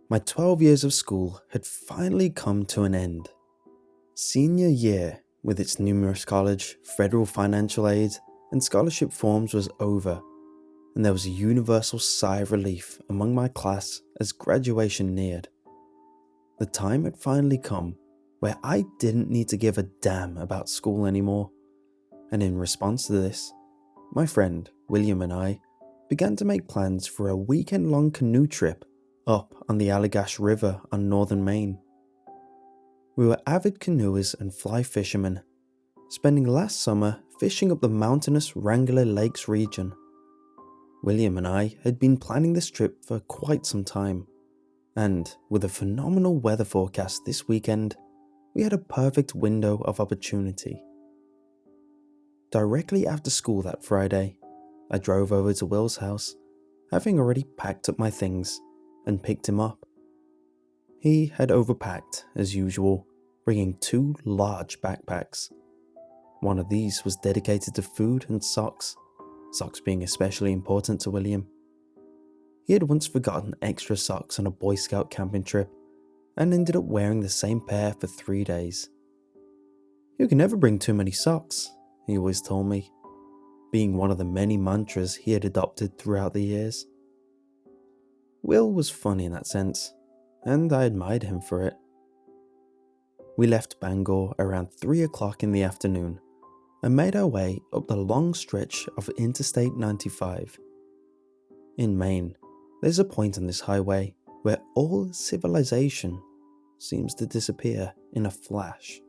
My 12 years of school had finally come to an end. Senior year, with its numerous college, federal financial aid, and scholarship forms was over, and there was a universal sigh of relief among my class as graduation neared. The time had finally come where I didn't need to give a damn about school anymore, and in response to this, my friend William and I began to make plans for a weekend-long canoe trip up on the Allagash River on northern Maine. We were avid canoers and fly fishermen, spending last summer fishing up the mountainous Wrangler Lakes region. William and I had been planning this trip for quite some time, and with a phenomenal weather forecast this weekend, we had a perfect window of opportunity. Directly after school that Friday, I drove over to Will's house, having already packed up my things, and picked him up. He had overpacked, as usual, bringing 2 large backpacks. One of these was dedicated to food and socks being especially important to William. He had once forgotten extra socks on a Boy Scout camping trip and ended up wearing the same pair for 3 days. "You can never bring too many socks," he always told me, being one of the many mantras he had adopted throughout the years. Will was funny in that sense, and I admired him for it. We left Bangor around 3 o'clock in the afternoon and made our way up the long stretch of Interstate 95. In Maine, there's a point on this highway where all civilization seems to disappear in a flash.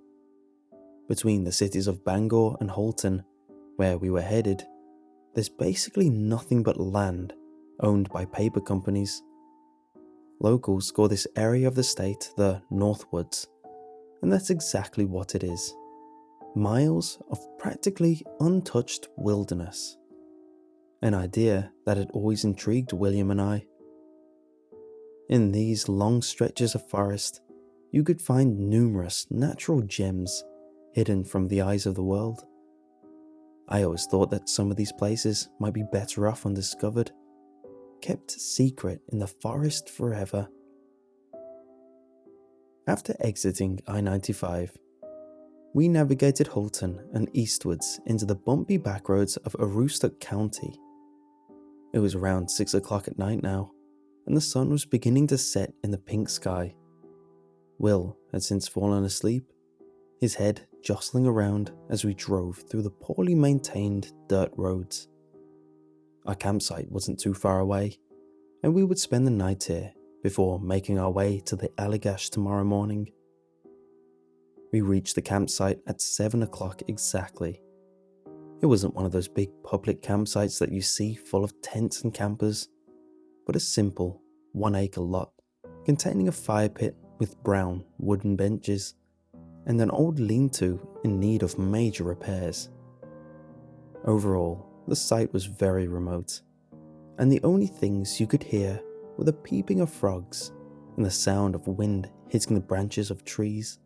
Between the cities of Bangor and Halton, where we were headed, there's basically nothing but land owned by paper companies. Locals call this area of the state the Northwoods, and that's exactly what it is. Miles of practically untouched wilderness. An idea that had always intrigued William and I. In these long stretches of forest, you could find numerous natural gems hidden from the eyes of the world. I always thought that some of these places might be better off undiscovered, kept secret in the forest forever. After exiting I-95, we navigated Halton and eastwards into the bumpy backroads of Aroostook County. It was around 6 o'clock at night now, and the sun was beginning to set in the pink sky. Will had since fallen asleep, his head jostling around as we drove through the poorly maintained dirt roads. Our campsite wasn't too far away, and we would spend the night here before making our way to the Allagash tomorrow morning. We reached the campsite at 7 o'clock exactly. It wasn't one of those big public campsites that you see full of tents and campers, but a simple 1-acre lot containing a fire pit with brown wooden benches and an old lean-to in need of major repairs. Overall, the site was very remote, and the only things you could hear were the peeping of frogs and the sound of wind hitting the branches of trees.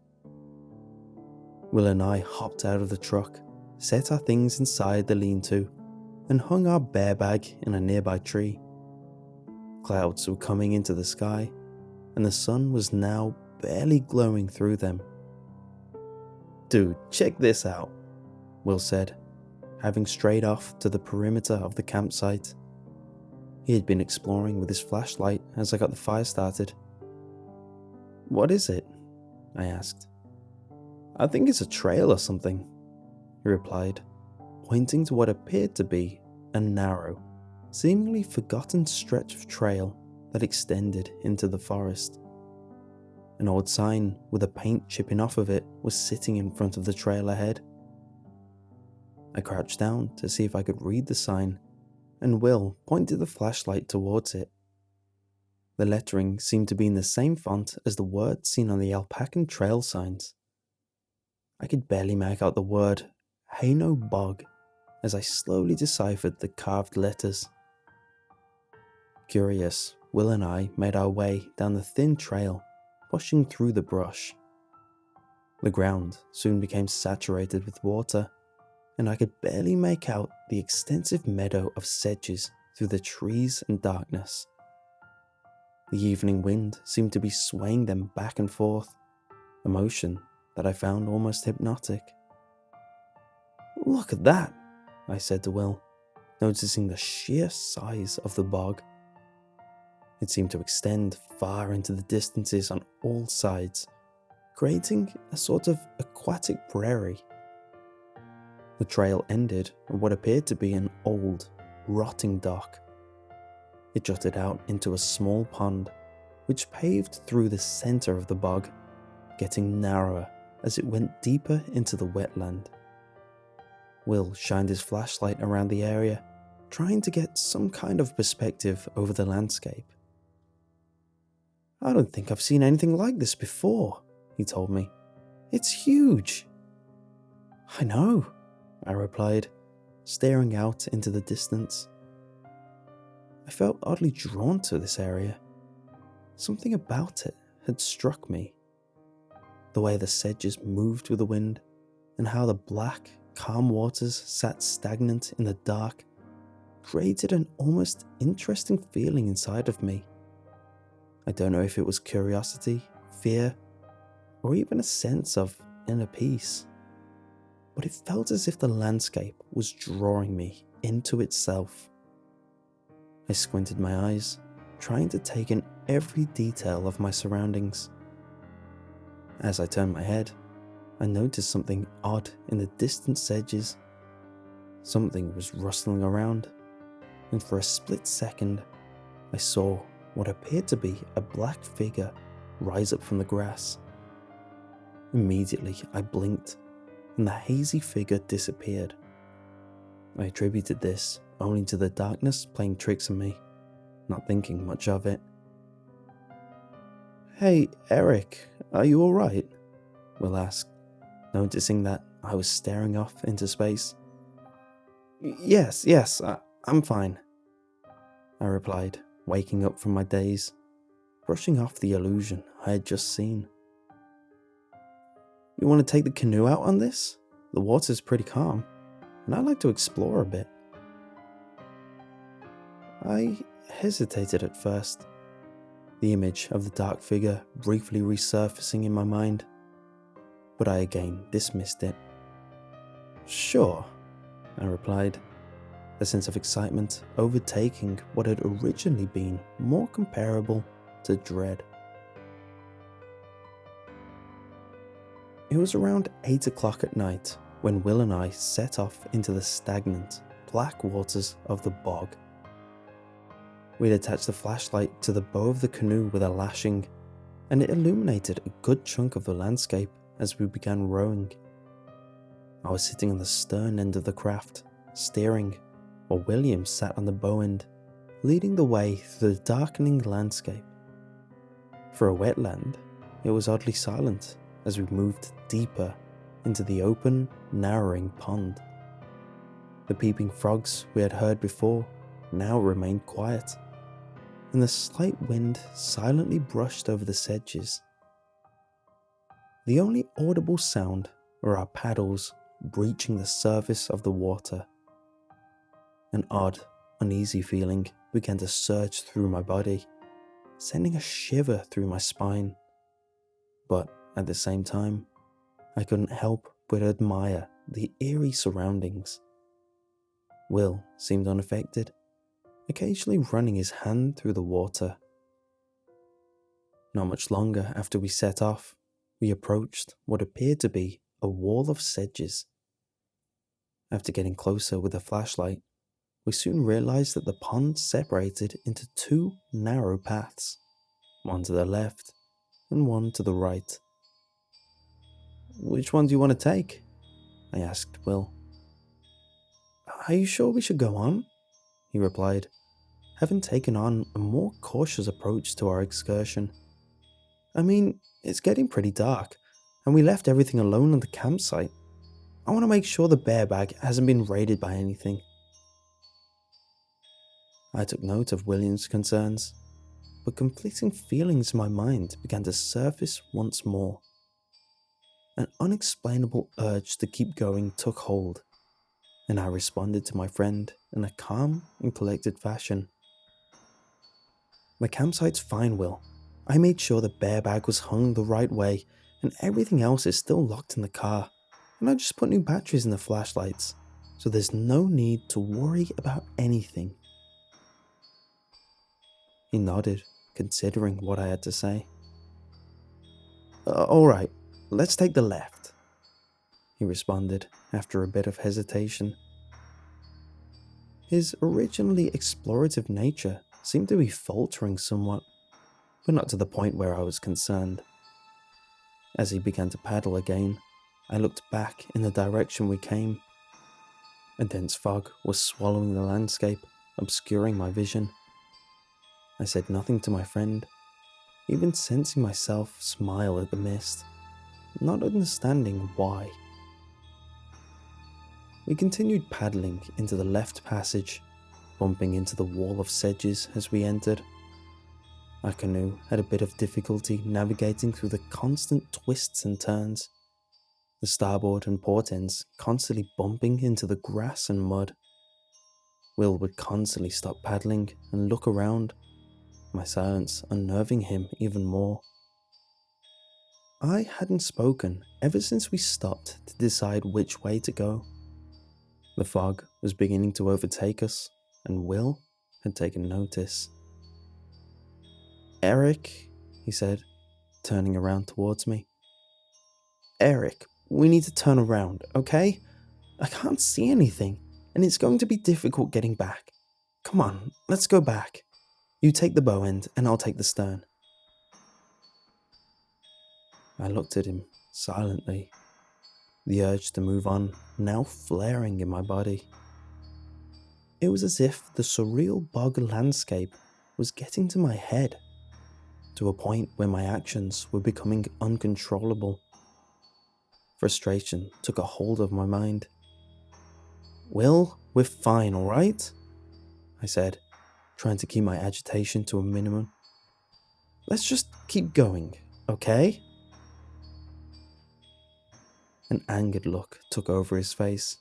Will and I hopped out of the truck, set our things inside the lean-to, and hung our bear bag in a nearby tree. Clouds were coming into the sky, and the sun was now barely glowing through them. "Dude, check this out," Will said, having strayed off to the perimeter of the campsite. He had been exploring with his flashlight as I got the fire started. "What is it?" I asked. "I think it's a trail or something," he replied, pointing to what appeared to be a narrow, seemingly forgotten stretch of trail that extended into the forest. An old sign with a paint chipping off of it was sitting in front of the trail ahead. I crouched down to see if I could read the sign, and Will pointed the flashlight towards it. The lettering seemed to be in the same font as the words seen on the alpacan trail signs. I could barely make out the word Haino Bog as I slowly deciphered the carved letters. Curious, Will and I made our way down the thin trail, pushing through the brush. The ground soon became saturated with water, and I could barely make out the extensive meadow of sedges through the trees and darkness. The evening wind seemed to be swaying them back and forth, a motion that I found almost hypnotic. "Look at that," I said to Will, noticing the sheer size of the bog. It seemed to extend far into the distances on all sides, creating a sort of aquatic prairie. The trail ended at what appeared to be an old, rotting dock. It jutted out into a small pond, which paved through the center of the bog, getting narrower as it went deeper into the wetland. Will shined his flashlight around the area, trying to get some kind of perspective over the landscape. "I don't think I've seen anything like this before," he told me. "It's huge." "I know," I replied, staring out into the distance. I felt oddly drawn to this area. Something about it had struck me. The way the sedges moved with the wind, and how the black, calm waters sat stagnant in the dark, created an almost interesting feeling inside of me. I don't know if it was curiosity, fear, or even a sense of inner peace, but it felt as if the landscape was drawing me into itself. I squinted my eyes, trying to take in every detail of my surroundings. As I turned my head, I noticed something odd in the distant sedges. Something was rustling around, and for a split second, I saw what appeared to be a black figure rise up from the grass. Immediately, I blinked, and the hazy figure disappeared. I attributed this only to the darkness playing tricks on me, not thinking much of it. "Hey, Eric, are you alright?" Will asked, noticing that I was staring off into space. Yes, I'm fine," I replied, waking up from my daze, brushing off the illusion I had just seen. "You want to take the canoe out on this? The water's pretty calm, and I'd like to explore a bit." I hesitated at first, the image of the dark figure briefly resurfacing in my mind, but I again dismissed it. "Sure," I replied, a sense of excitement overtaking what had originally been more comparable to dread. It was around 8 o'clock at night when Will and I set off into the stagnant, black waters of the bog. We'd attached the flashlight to the bow of the canoe with a lashing, and it illuminated a good chunk of the landscape as we began rowing. I was sitting on the stern end of the craft, steering, while William sat on the bow end, leading the way through the darkening landscape. For a wetland, it was oddly silent as we moved deeper into the open, narrowing pond. The peeping frogs we had heard before now remained quiet, and the slight wind silently brushed over the sedges. The only audible sound were our paddles breaching the surface of the water. An odd, uneasy feeling began to surge through my body, sending a shiver through my spine. But at the same time, I couldn't help but admire the eerie surroundings. Will seemed unaffected, occasionally running his hand through the water. Not much longer after we set off, we approached what appeared to be a wall of sedges. After getting closer with a flashlight, we soon realized that the pond separated into two narrow paths, one to the left and one to the right. "Which one do you want to take?" I asked Will. "Are you sure we should go on?" he replied, having taken on a more cautious approach to our excursion. "I mean, it's getting pretty dark, and we left everything alone on the campsite. I want to make sure the bear bag hasn't been raided by anything." I took note of William's concerns, but conflicting feelings in my mind began to surface once more. An unexplainable urge to keep going took hold, and I responded to my friend in a calm and collected fashion. My campsite's fine, Will. I made sure the bear bag was hung the right way and everything else is still locked in the car. And I just put new batteries in the flashlights, so there's no need to worry about anything. He nodded, considering what I had to say. Alright, let's take the left, he responded after a bit of hesitation. His originally explorative nature seemed to be faltering somewhat, but not to the point where I was concerned. As he began to paddle again, I looked back in the direction we came. A dense fog was swallowing the landscape, obscuring my vision. I said nothing to my friend, even sensing myself smile at the mist, not understanding why. We continued paddling into the left passage, bumping into the wall of sedges as we entered. Our canoe had a bit of difficulty navigating through the constant twists and turns, the starboard and port ends constantly bumping into the grass and mud. Will would constantly stop paddling and look around, my silence unnerving him even more. I hadn't spoken ever since we stopped to decide which way to go. The fog was beginning to overtake us, and Will had taken notice. "Eric," he said, turning around towards me. "Eric, we need to turn around, okay? I can't see anything, and it's going to be difficult getting back. Come on, let's go back. You take the bow end, and I'll take the stern." I looked at him silently, the urge to move on now flaring in my body. It was as if the surreal bog landscape was getting to my head, to a point where my actions were becoming uncontrollable. Frustration took a hold of my mind. "Will, we're fine, alright?" I said, trying to keep my agitation to a minimum. "Let's just keep going, okay?" An angered look took over his face.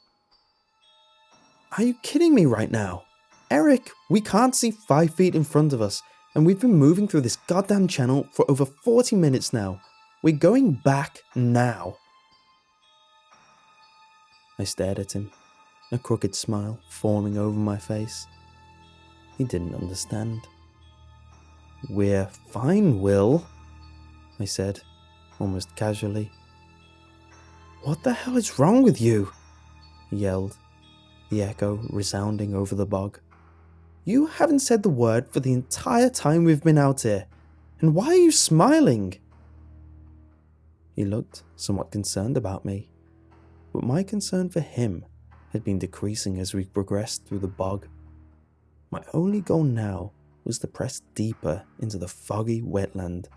"Are you kidding me right now? Eric, we can't see 5 feet in front of us, and we've been moving through this goddamn channel for over 40 minutes now. We're going back now." I stared at him, a crooked smile forming over my face. He didn't understand. "We're fine, Will," I said, almost casually. "What the hell is wrong with you?" he yelled, the echo resounding over the bog. "You haven't said the word for the entire time we've been out here, and why are you smiling?" He looked somewhat concerned about me, but my concern for him had been decreasing as we progressed through the bog. My only goal now was to press deeper into the foggy wetland.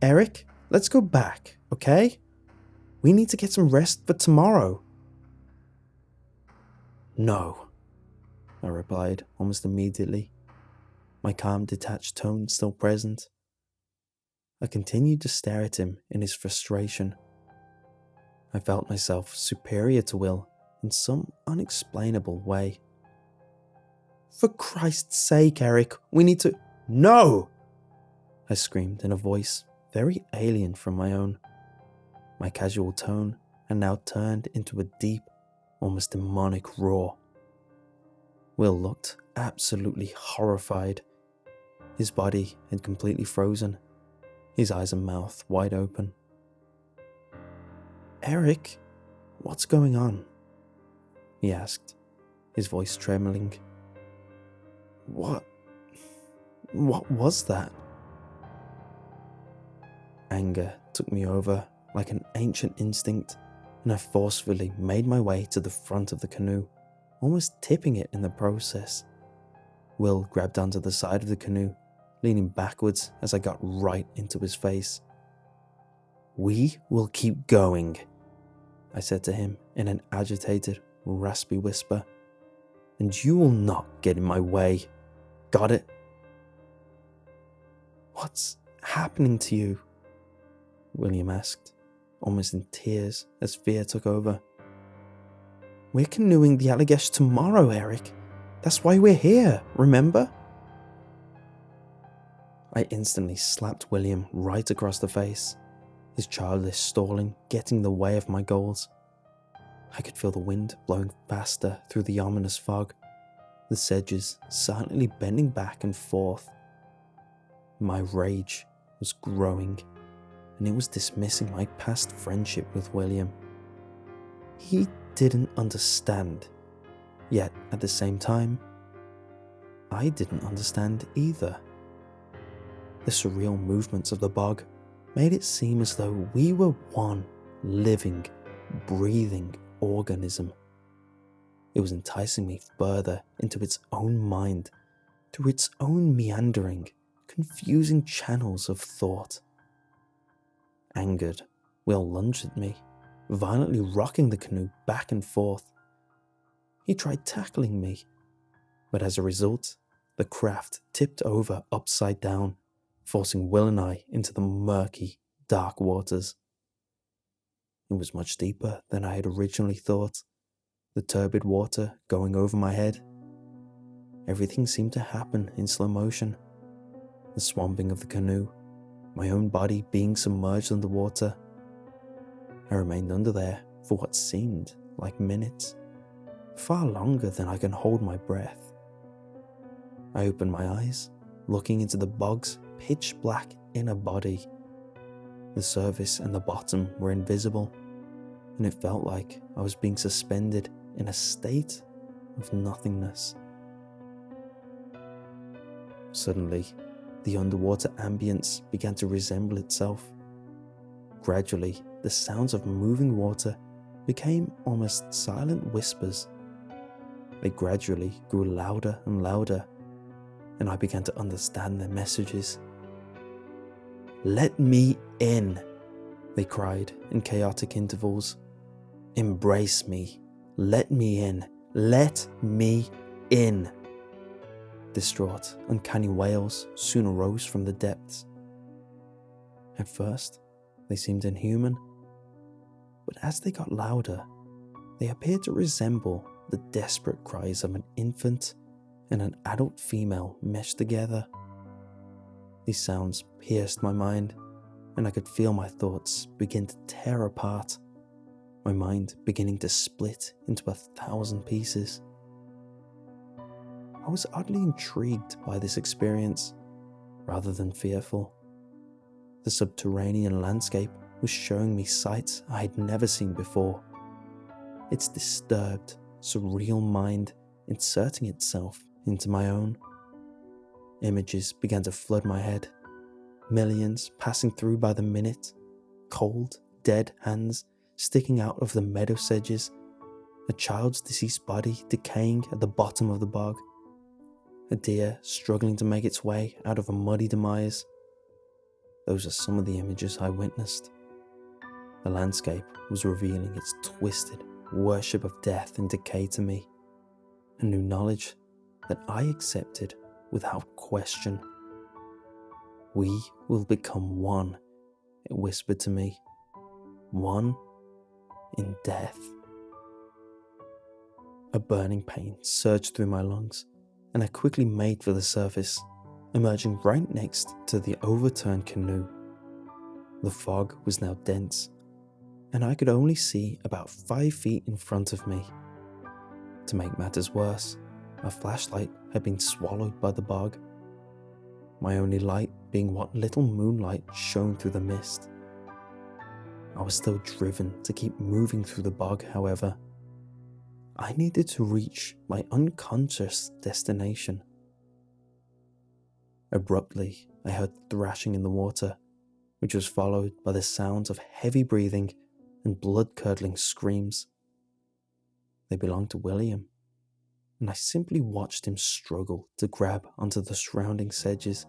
"Eric, let's go back, okay? We need to get some rest for tomorrow." "No," I replied almost immediately, my calm, detached tone still present. I continued to stare at him in his frustration. I felt myself superior to Will in some unexplainable way. "For Christ's sake, Eric, we need to—" "No!" I screamed in a voice very alien from my own. My casual tone had now turned into a deep, almost demonic roar. Will looked absolutely horrified. His body had completely frozen, his eyes and mouth wide open. "Eric, what's going on?" he asked, his voice trembling. What was that?" Anger took me over like an ancient instinct, and I forcefully made my way to the front of the canoe, almost tipping it in the process. Will grabbed onto the side of the canoe, leaning backwards as I got right into his face. "We will keep going," I said to him in an agitated, raspy whisper, "and you will not get in my way. Got it?" "What's happening to you?" William asked, almost in tears as fear took over. "We're canoeing the Allagash tomorrow, Eric. That's why we're here, remember?" I instantly slapped William right across the face, his childish stalling getting in the way of my goals. I could feel the wind blowing faster through the ominous fog, the sedges silently bending back and forth. My rage was growing, and it was dismissing my past friendship with William. He didn't understand, yet at the same time, I didn't understand either. The surreal movements of the bog made it seem as though we were one living, breathing organism. It was enticing me further into its own mind, through its own meandering, confusing channels of thought. Angered, Will lunged at me, violently rocking the canoe back and forth. He tried tackling me, but as a result, the craft tipped over upside down, forcing Will and I into the murky, dark waters. It was much deeper than I had originally thought, the turbid water going over my head. Everything seemed to happen in slow motion. The swamping of the canoe, my own body being submerged underwater. I remained under there for what seemed like minutes, far longer than I can hold my breath. I opened my eyes, looking into the bog's pitch black inner body. The surface and the bottom were invisible, and it felt like I was being suspended in a state of nothingness. Suddenly, the underwater ambience began to resemble itself. Gradually, the sounds of moving water became almost silent whispers. They gradually grew louder and louder, and I began to understand their messages. "Let me in," they cried in chaotic intervals. "Embrace me. Let me in. Let me in." Distraught, uncanny wails soon arose from the depths. At first, they seemed inhuman, but as they got louder, they appeared to resemble the desperate cries of an infant and an adult female meshed together. These sounds pierced my mind, and I could feel my thoughts begin to tear apart, my mind beginning to split into 1,000 pieces. I was oddly intrigued by this experience, rather than fearful. The subterranean landscape was showing me sights I had never seen before, its disturbed, surreal mind inserting itself into my own. Images began to flood my head, millions passing through by the minute, cold, dead hands sticking out of the meadow sedges, a child's deceased body decaying at the bottom of the bog, a deer struggling to make its way out of a muddy demise. Those are some of the images I witnessed. The landscape was revealing its twisted worship of death and decay to me, a new knowledge that I accepted without question. "We will become one," it whispered to me. "One in death." A burning pain surged through my lungs, and I quickly made for the surface, emerging right next to the overturned canoe. The fog was now dense, and I could only see about 5 feet in front of me. To make matters worse, my flashlight had been swallowed by the bog, my only light being what little moonlight shone through the mist. I was still driven to keep moving through the bog, however. I needed to reach my unconscious destination. Abruptly, I heard thrashing in the water, which was followed by the sounds of heavy breathing and blood-curdling screams. They belonged to William, and I simply watched him struggle to grab onto the surrounding sedges,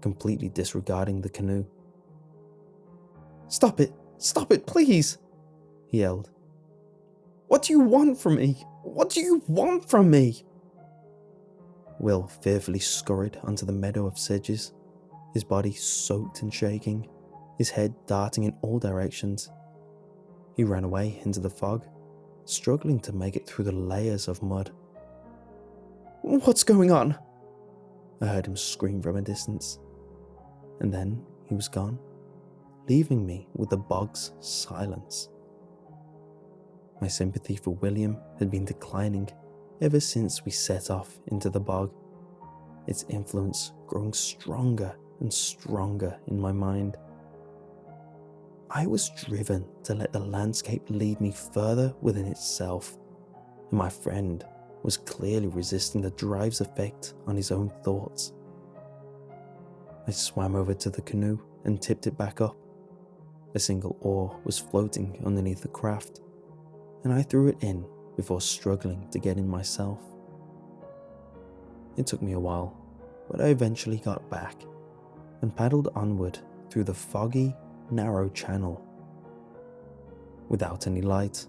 completely disregarding the canoe. Stop it, please," he yelled. "What do you want from me? What do you want from me?" Will fearfully scurried onto the meadow of sedges, his body soaked and shaking, his head darting in all directions. He ran away into the fog, struggling to make it through the layers of mud. "What's going on?" I heard him scream from a distance. and then he was gone, leaving me with the bog's silence. My sympathy for William had been declining ever since we set off into the bog, its influence growing stronger and stronger in my mind. I was driven to let the landscape lead me further within itself, and my friend was clearly resisting the drive's effect on his own thoughts. I swam over to the canoe and tipped it back up. A single oar was floating underneath the craft, and I threw it in before struggling to get in myself. It took me a while, but I eventually got back and paddled onward through the foggy, narrow channel. Without any light,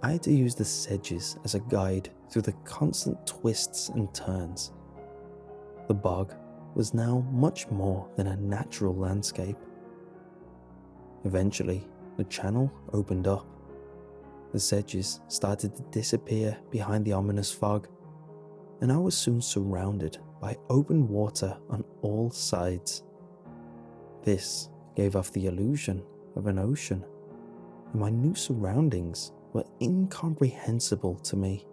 I had to use the sedges as a guide through the constant twists and turns. The bog was now much more than a natural landscape. Eventually, the channel opened up. The sedges started to disappear behind the ominous fog, and I was soon surrounded by open water on all sides. This gave off the illusion of an ocean, and my new surroundings were incomprehensible to me.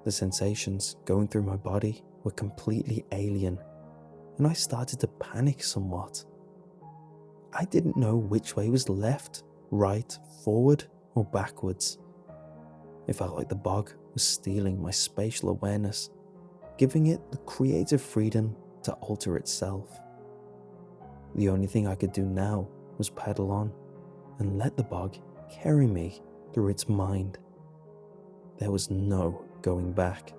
The sensations going through my body were completely alien, and I started to panic somewhat. I didn't know which way was left, right, forward, or backwards. It felt like the bog was stealing my spatial awareness, giving it the creative freedom to alter itself. The only thing I could do now was paddle on and let the bog carry me through its mind. There was no going back.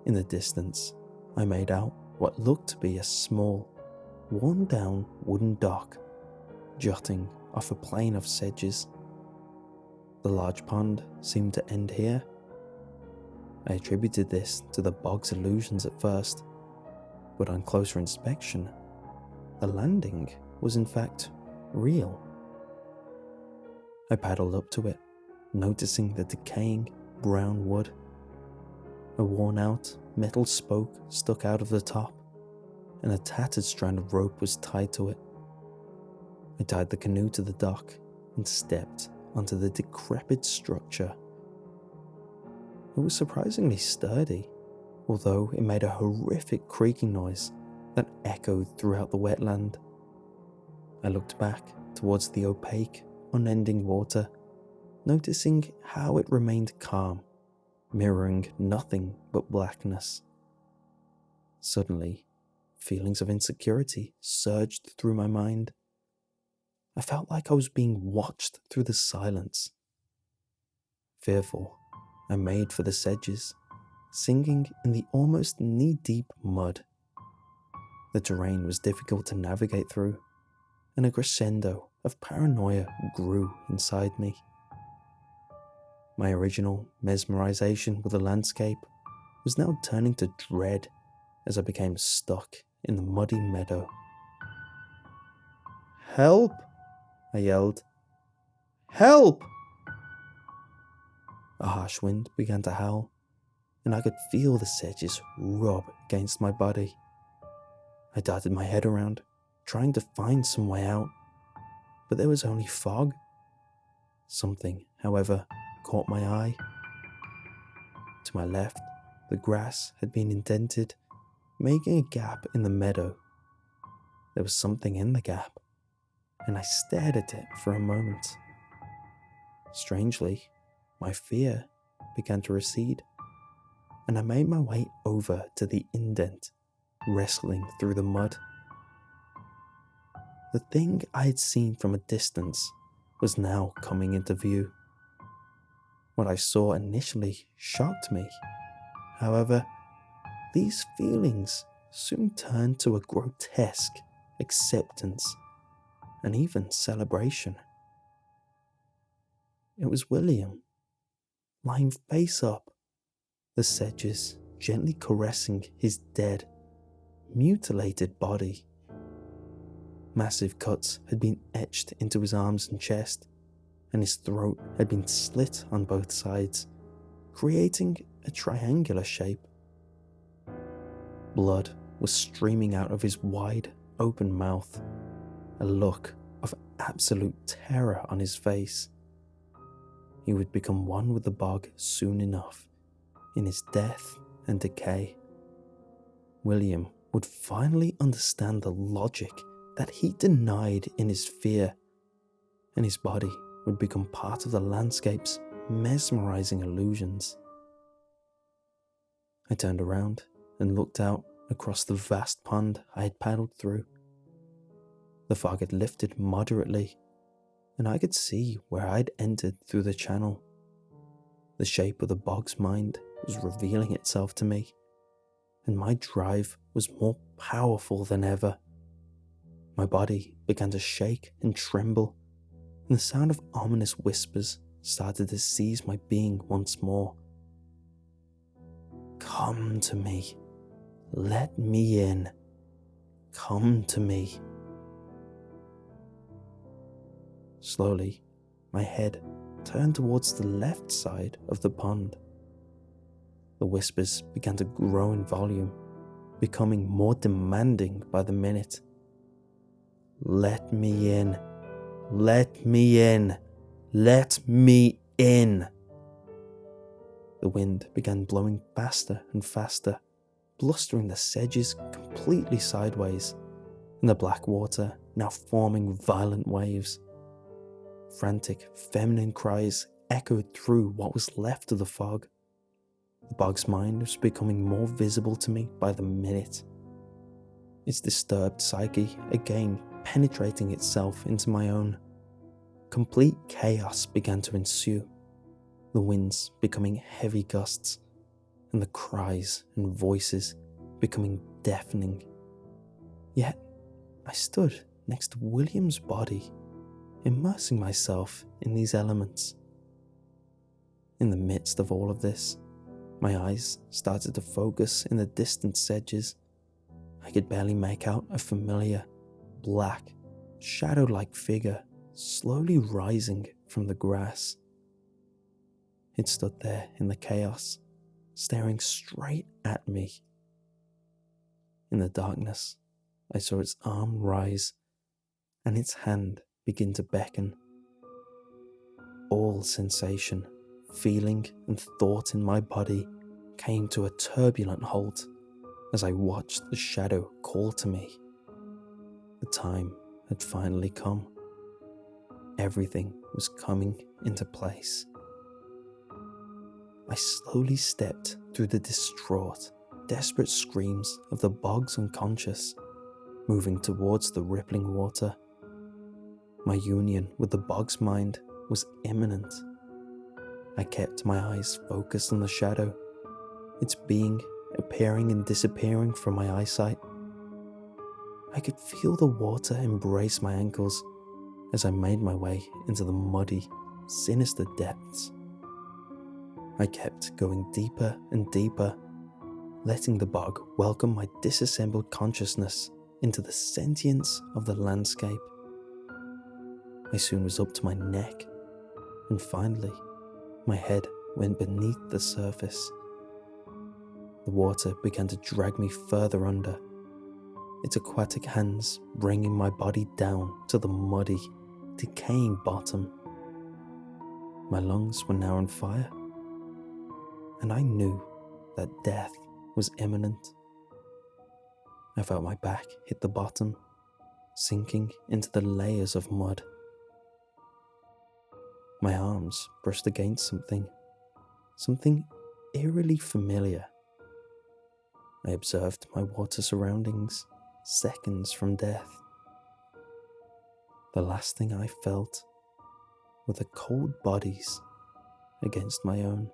In the distance, I made out what looked to be a small, worn-down wooden dock jutting off a plain of sedges. The large pond seemed to end here. I attributed this to the bog's illusions at first, but on closer inspection, the landing was in fact real. I paddled up to it, noticing the decaying brown wood. A worn-out metal spoke stuck out of the top, and a tattered strand of rope was tied to it. I tied the canoe to the dock and stepped onto the decrepit structure. It was surprisingly sturdy, although it made a horrific creaking noise that echoed throughout the wetland. I looked back towards the opaque, unending water, noticing how it remained calm, mirroring nothing but blackness. Suddenly, feelings of insecurity surged through my mind. I felt like I was being watched through the silence. Fearful, I made for the sedges, singing in the almost knee-deep mud. The terrain was difficult to navigate through, and a crescendo of paranoia grew inside me. My original mesmerization with the landscape was now turning to dread as I became stuck in the muddy meadow. "Help!" I yelled. "Help!" A harsh wind began to howl, and I could feel the sedges rub against my body. I darted my head around, trying to find some way out, but there was only fog. Something, however, caught my eye. To my left, the grass had been indented, making a gap in the meadow. There was something in the gap, and I stared at it for a moment. Strangely, my fear began to recede, and I made my way over to the indent, wrestling through the mud. The thing I had seen from a distance was now coming into view. What I saw initially shocked me. However, these feelings soon turned to a grotesque acceptance and even celebration. It was William, lying face up, the sedges gently caressing his dead, mutilated body. Massive cuts had been etched into his arms and chest, and his throat had been slit on both sides, creating a triangular shape. Blood was streaming out of his wide, open mouth, a look of absolute terror on his face. He would become one with the bog soon enough, in his death and decay. William would finally understand the logic that he denied in his fear, and his body would become part of the landscape's mesmerizing illusions. I turned around and looked out across the vast pond I had paddled through. The fog had lifted moderately, and I could see where I'd entered through the channel. The shape of the bog's mind was revealing itself to me, and my drive was more powerful than ever. My body began to shake and tremble, and the sound of ominous whispers started to seize my being once more. Come to me. Let me in. Come to me. Slowly, my head turned towards the left side of the pond. The whispers began to grow in volume, becoming more demanding by the minute. Let me in. Let me in. Let me in. The wind began blowing faster and faster, blustering the sedges completely sideways, and the black water now forming violent waves. Frantic, feminine cries echoed through what was left of the fog. The bog's mind was becoming more visible to me by the minute, its disturbed psyche again penetrating itself into my own. Complete chaos began to ensue, the winds becoming heavy gusts, and the cries and voices becoming deafening. Yet, I stood next to William's body, immersing myself in these elements. In the midst of all of this, my eyes started to focus in the distant sedges. I could barely make out a familiar, black, shadow-like figure slowly rising from the grass. It stood there in the chaos, staring straight at me. In the darkness, I saw its arm rise and its hand begin to beckon. All sensation, feeling, and thought in my body came to a turbulent halt as I watched the shadow call to me. The time had finally come. Everything was coming into place. I slowly stepped through the distraught, desperate screams of the bog's unconscious, moving towards the rippling water. My union with the bog's mind was imminent. I kept my eyes focused on the shadow, its being appearing and disappearing from my eyesight. I could feel the water embrace my ankles as I made my way into the muddy, sinister depths. I kept going deeper and deeper, letting the bog welcome my disassembled consciousness into the sentience of the landscape. I soon was up to my neck, and finally, my head went beneath the surface. The water began to drag me further under, its aquatic hands bringing my body down to the muddy, decaying bottom. My lungs were now on fire, and I knew that death was imminent. I felt my back hit the bottom, sinking into the layers of mud. My arms brushed against something eerily familiar. I observed my water surroundings, seconds from death. The last thing I felt were the cold bodies against my own.